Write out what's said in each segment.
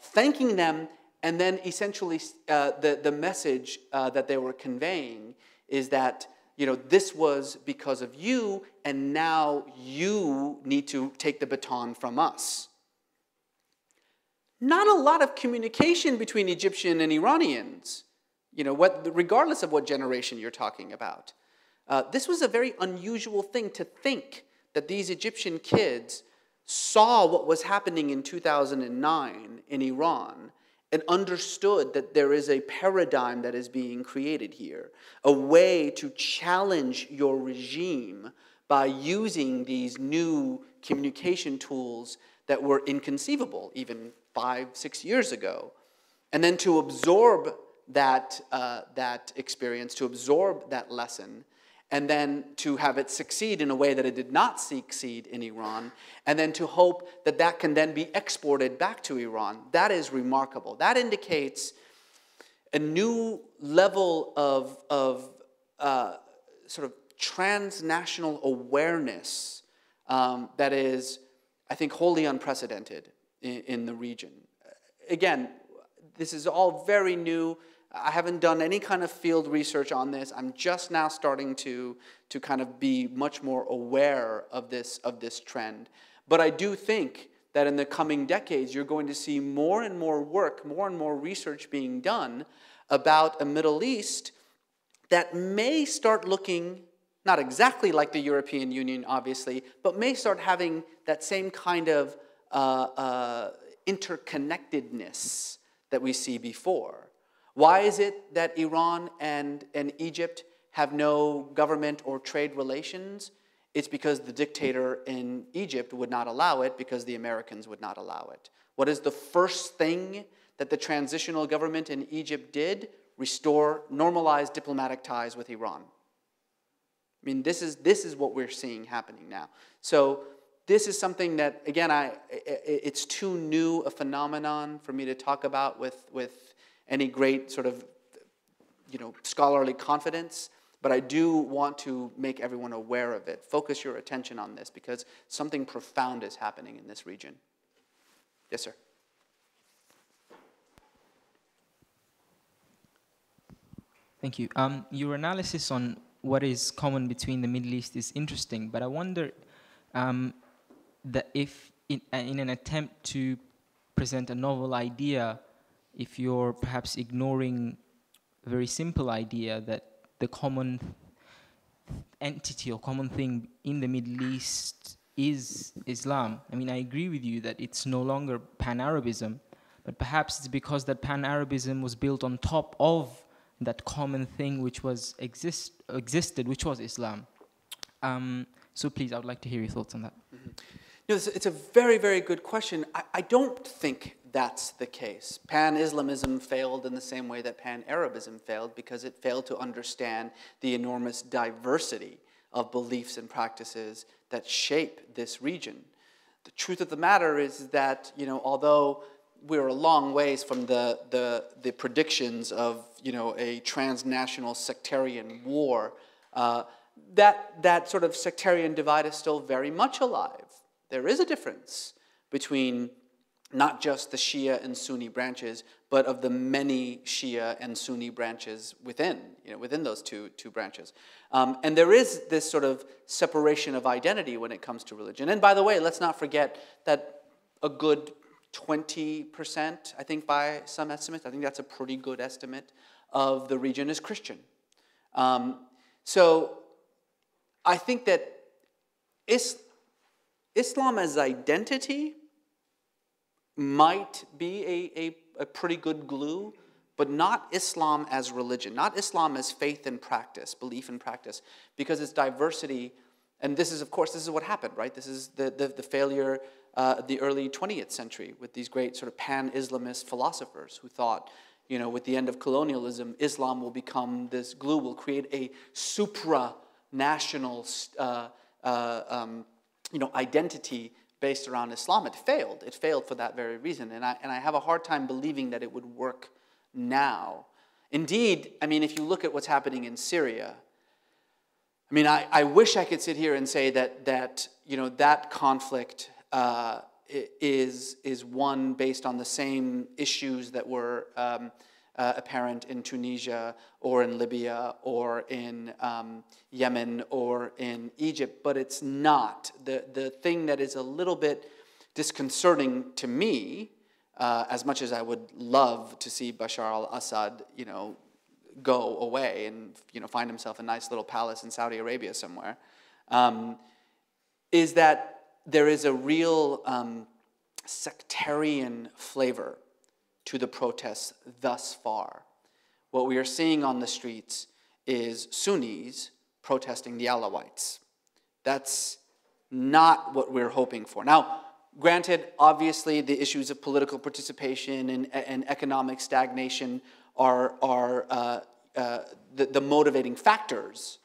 thanking them, and then essentially the message that they were conveying is that, this was because of you, and now you need to take the baton from us. Not a lot of communication between Egyptian and Iranians, regardless of what generation you're talking about. This was a very unusual thing to think that these Egyptian kids saw what was happening in 2009 in Iran and understood that there is a paradigm that is being created here, a way to challenge your regime by using these new communication tools that were inconceivable even 5-6 years ago, and then to absorb that experience, to absorb that lesson, and then to have it succeed in a way that it did not succeed in Iran, and then to hope that that can then be exported back to Iran. That is remarkable. That indicates a new level of sort of transnational awareness that is, I think, wholly unprecedented in the region. Again, this is all very new. I haven't done any kind of field research on this. I'm just now starting to kind of be much more aware of this trend. But I do think that in the coming decades, you're going to see more and more work, more and more research being done about a Middle East that may start looking, not exactly like the European Union, obviously, but may start having that same kind of interconnectedness that we see before. Why is it that Iran and Egypt have no government or trade relations? It's because the dictator in Egypt would not allow it, because the Americans would not allow it. What is the first thing that the transitional government in Egypt did? Normalize diplomatic ties with Iran. I mean, this is what we're seeing happening now. So this is something that, again, it's too new a phenomenon for me to talk about with any great sort of, scholarly confidence, but I do want to make everyone aware of it. Focus your attention on this, because something profound is happening in this region. Yes, sir. Thank you. Your analysis on what is common between the Middle East is interesting, but I wonder that if in an attempt to present a novel idea, if you're perhaps ignoring a very simple idea that the common entity or common thing in the Middle East is Islam. I mean, I agree with you that it's no longer Pan-Arabism, but perhaps it's because that Pan-Arabism was built on top of that common thing which was existed, which was Islam. So please, I would like to hear your thoughts on that. Mm-hmm. It's a very, very good question. I don't think that's the case. Pan-Islamism failed in the same way that Pan-Arabism failed, because it failed to understand the enormous diversity of beliefs and practices that shape this region. The truth of the matter is that, although we're a long ways from the predictions of, a transnational sectarian war, that sort of sectarian divide is still very much alive. There is a difference between not just the Shia and Sunni branches, but of the many Shia and Sunni branches within those two branches. And there is this sort of separation of identity when it comes to religion. And by the way, let's not forget that a good 20%, I think by some estimates, I think that's a pretty good estimate, of the region is Christian. So I think that Islam as identity might be a pretty good glue, but not Islam as religion, not Islam as faith and practice, belief and practice, because its diversity, and this is what happened, right? This is the failure of the early 20th century with these great sort of pan-Islamist philosophers who thought, with the end of colonialism, Islam will become this glue, will create a supranational identity based around Islam. It failed. It failed for that very reason. And I have a hard time believing that it would work now. Indeed, I mean, if you look at what's happening in Syria, I mean, I wish I could sit here and say that conflict is one based on the same issues that were apparent in Tunisia or in Libya or in Yemen or in Egypt, but it's not. The thing that is a little bit disconcerting to me, as much as I would love to see Bashar al-Assad, go away and find himself a nice little palace in Saudi Arabia somewhere, is that there is a real sectarian flavor to the protests thus far. What we are seeing on the streets is Sunnis protesting the Alawites. That's not what we're hoping for. Now, granted, obviously, the issues of political participation and economic stagnation are the motivating factors,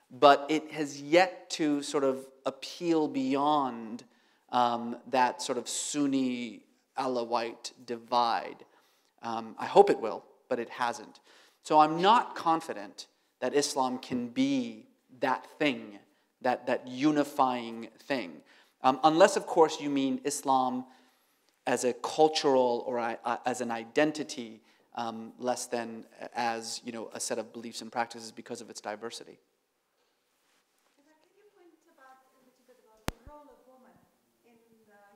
but it has yet to sort of appeal beyond that sort of Sunni-Alawite divide. I hope it will, but it hasn't. So I'm not confident that Islam can be that thing, that unifying thing. Unless, of course, you mean Islam as a cultural or as an identity, less than as a set of beliefs and practices because of its diversity. Can you point a little bit about the role of women in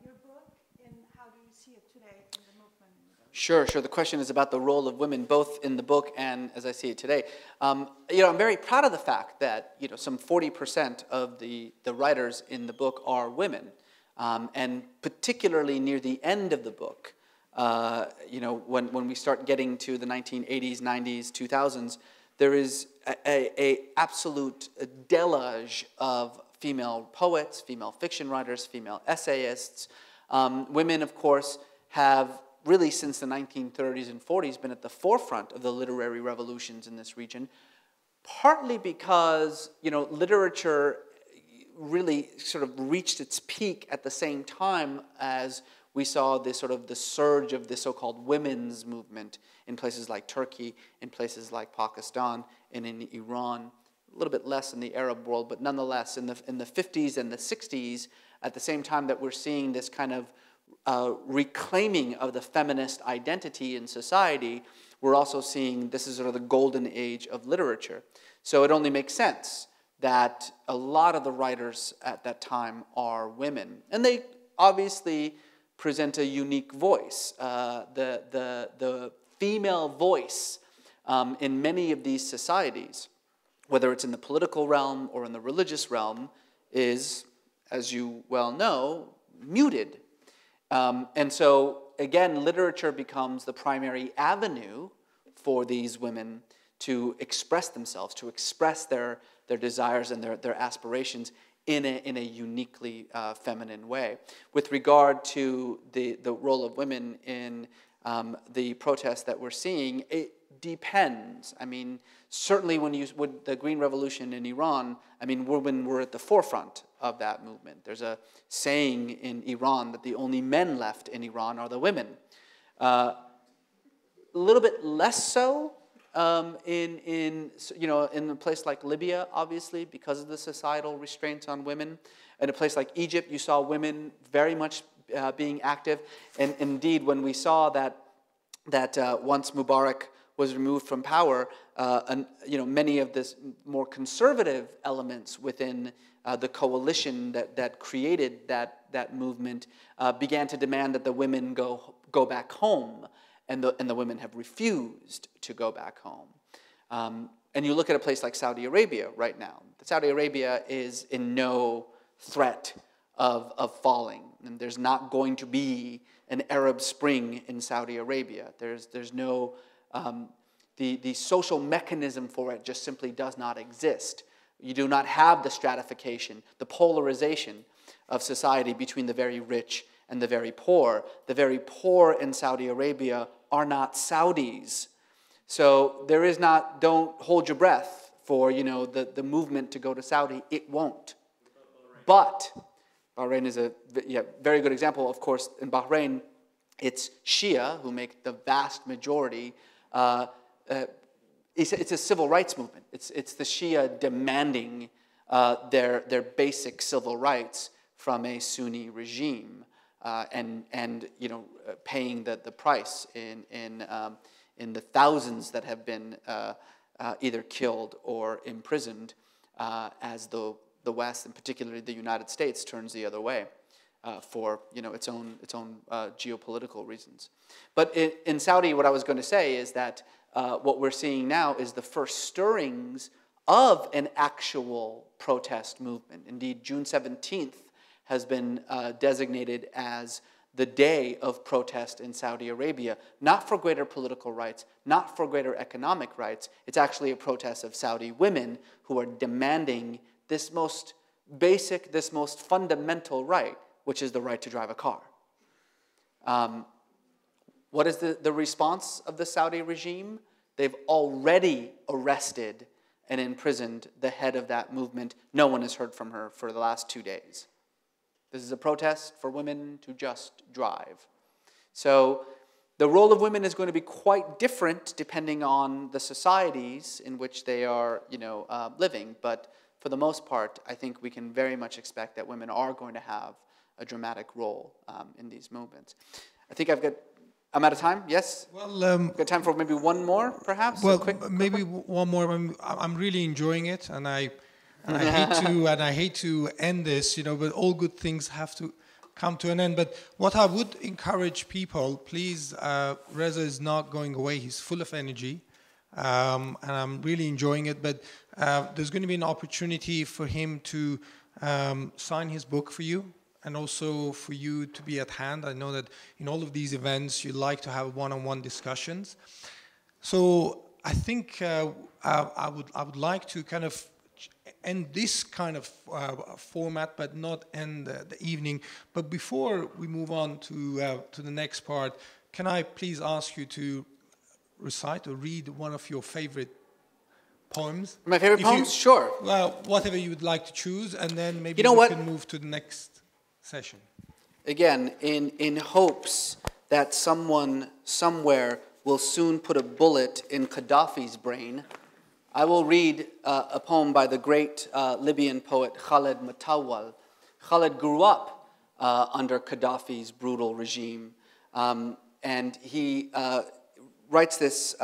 your book, and how do you see it today in the movement? Sure. The question is about the role of women, both in the book and as I see it today. I'm very proud of the fact that some 40% of the writers in the book are women, and particularly near the end of the book, when we start getting to the 1980s, 90s, 2000s, there is a absolute deluge of female poets, female fiction writers, female essayists. Women, of course, have really since the 1930s and 40s been at the forefront of the literary revolutions in this region, partly because literature really sort of reached its peak at the same time as we saw this sort of the surge of the so-called women's movement in places like Turkey, in places like Pakistan, and in Iran. A little bit less in the Arab world, but nonetheless in the 50s and the 60s, at the same time that we're seeing this kind of reclaiming of the feminist identity in society, we're also seeing this is sort of the golden age of literature. So it only makes sense that a lot of the writers at that time are women. And they obviously present a unique voice. The female voice in many of these societies, whether it's in the political realm or in the religious realm, is, as you well know, muted. And so, again, literature becomes the primary avenue for these women to express themselves, to express their desires and their aspirations in a uniquely feminine way. With regard to the role of women in the protests that we're seeing, it depends. I mean, certainly with the Green Revolution in Iran, I mean, women were at the forefront of that movement. There's a saying in Iran that the only men left in Iran are the women. A little bit less so in a place like Libya, obviously, because of the societal restraints on women. In a place like Egypt, you saw women very much being active. And indeed, when we saw that once Mubarak was removed from power, many of the more conservative elements within the coalition that created that movement began to demand that the women go back home, and the women have refused to go back home. And you look at a place like Saudi Arabia right now. Saudi Arabia is in no threat of falling. And there's not going to be an Arab Spring in Saudi Arabia. There's no the social mechanism for it just simply does not exist. You do not have the stratification, the polarization of society between the very rich and the very poor. The very poor in Saudi Arabia are not Saudis. So there is not, don't hold your breath for, the movement to go to Saudi. It won't. But Bahrain is a very good example. Of course, in Bahrain, it's Shia who make the vast majority. It's a civil rights movement. It's the Shia demanding their basic civil rights from a Sunni regime. and you know, paying the price in the thousands that have been either killed or imprisoned as the West, and particularly the United States, turns the other way for, you know, its own geopolitical reasons. But in Saudi, what I was going to say is that what we're seeing now is the first stirrings of an actual protest movement. Indeed, June 17th has been designated as the day of protest in Saudi Arabia, not for greater political rights, not for greater economic rights. It's actually a protest of Saudi women who are demanding this most basic, this most fundamental right, which is the right to drive a car. What is the response of the Saudi regime? They've already arrested and imprisoned the head of that movement. No one has heard from her for the last 2 days. This is a protest for women to just drive. So the role of women is going to be quite different depending on the societies in which they are, you know, living. But for the most part, I think we can very much expect that women are going to have a dramatic role in these movements. I think I'm out of time, yes? Well, got time for maybe one more, perhaps? Well, maybe one more. I'm really enjoying it, and I hate to end this, you know. But all good things have to come to an end. But what I would encourage people, please, Reza is not going away. He's full of energy, and I'm really enjoying it. But there's going to be an opportunity for him to sign his book for you, and also for you to be at hand. I know that in all of these events, you like to have one-on-one discussions. So I think I would like to kind of end this kind of format, but not end the evening. But before we move on to the next part, can I please ask you to recite or read one of your favorite poems? My favorite poems? Sure. Well, whatever you would like to choose, and then maybe we can move to the next session. Again, in hopes that someone somewhere will soon put a bullet in Gaddafi's brain, I will read a poem by the great Libyan poet Khaled Matawal. Khaled grew up under Gaddafi's brutal regime, and he writes this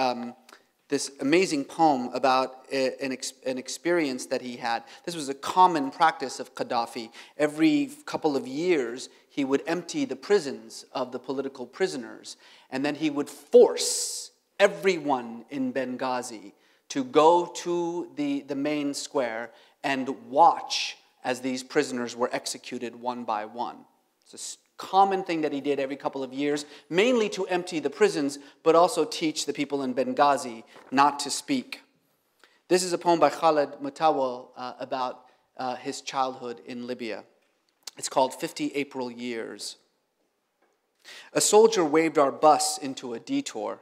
amazing poem about an experience that he had. This was a common practice of Gaddafi. Every couple of years, he would empty the prisons of the political prisoners, and then he would force everyone in Benghazi to go to the main square and watch as these prisoners were executed one by one. It's a common thing that he did every couple of years, mainly to empty the prisons, but also teach the people in Benghazi not to speak. This is a poem by Khaled Matawal about his childhood in Libya. It's called 50 April Years. A soldier waved our bus into a detour.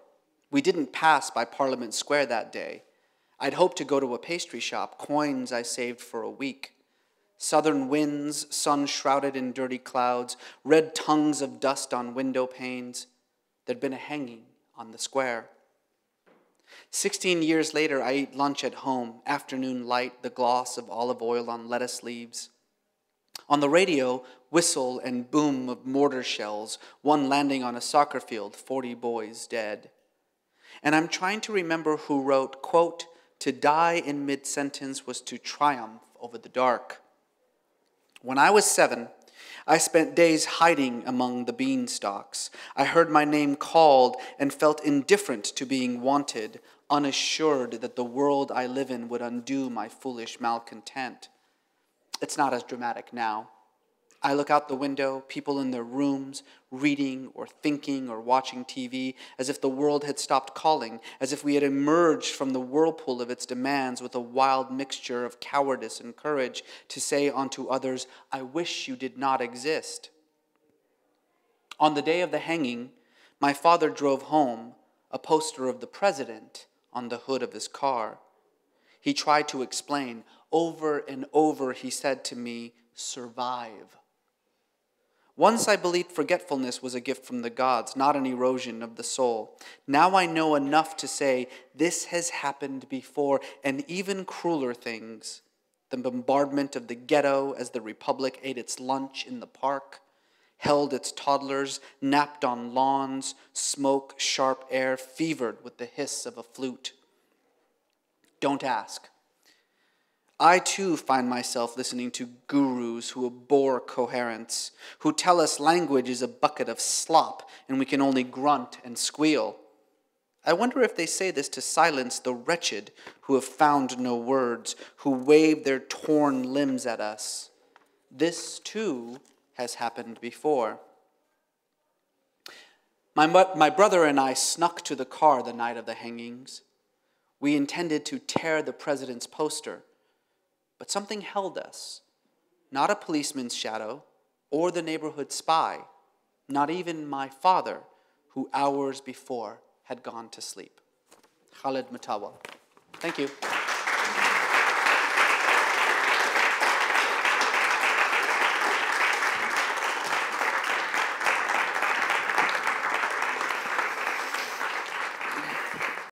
We didn't pass by Parliament Square that day. I'd hoped to go to a pastry shop, coins I saved for a week. Southern winds, sun shrouded in dirty clouds, red tongues of dust on window panes. There'd been a hanging on the square. 16 years later, I ate lunch at home, afternoon light, the gloss of olive oil on lettuce leaves. On the radio, whistle and boom of mortar shells, one landing on a soccer field, 40 boys dead. And I'm trying to remember who wrote, quote, "To die in mid-sentence was to triumph over the dark." When I was 7, I spent days hiding among the beanstalks. I heard my name called and felt indifferent to being wanted, unassured that the world I live in would undo my foolish malcontent. It's not as dramatic now. I look out the window, people in their rooms, reading or thinking or watching TV, as if the world had stopped calling, as if we had emerged from the whirlpool of its demands with a wild mixture of cowardice and courage to say unto others, "I wish you did not exist." On the day of the hanging, my father drove home a poster of the president on the hood of his car. He tried to explain. Over and over he said to me, "Survive." Once I believed forgetfulness was a gift from the gods, not an erosion of the soul. Now I know enough to say, this has happened before, and even crueler things. The bombardment of the ghetto as the Republic ate its lunch in the park. held its toddlers, napped on lawns, smoke, sharp air, fevered with the hiss of a flute. Don't ask. I too find myself listening to gurus who abhor coherence, who tell us language is a bucket of slop and we can only grunt and squeal. I wonder if they say this to silence the wretched who have found no words, who wave their torn limbs at us. This too has happened before. My brother and I snuck to the car the night of the hangings. We intended to tear the president's poster, but something held us. Not a policeman's shadow or the neighborhood spy, not even my father, who hours before had gone to sleep. Khalid Mutawa. Thank you.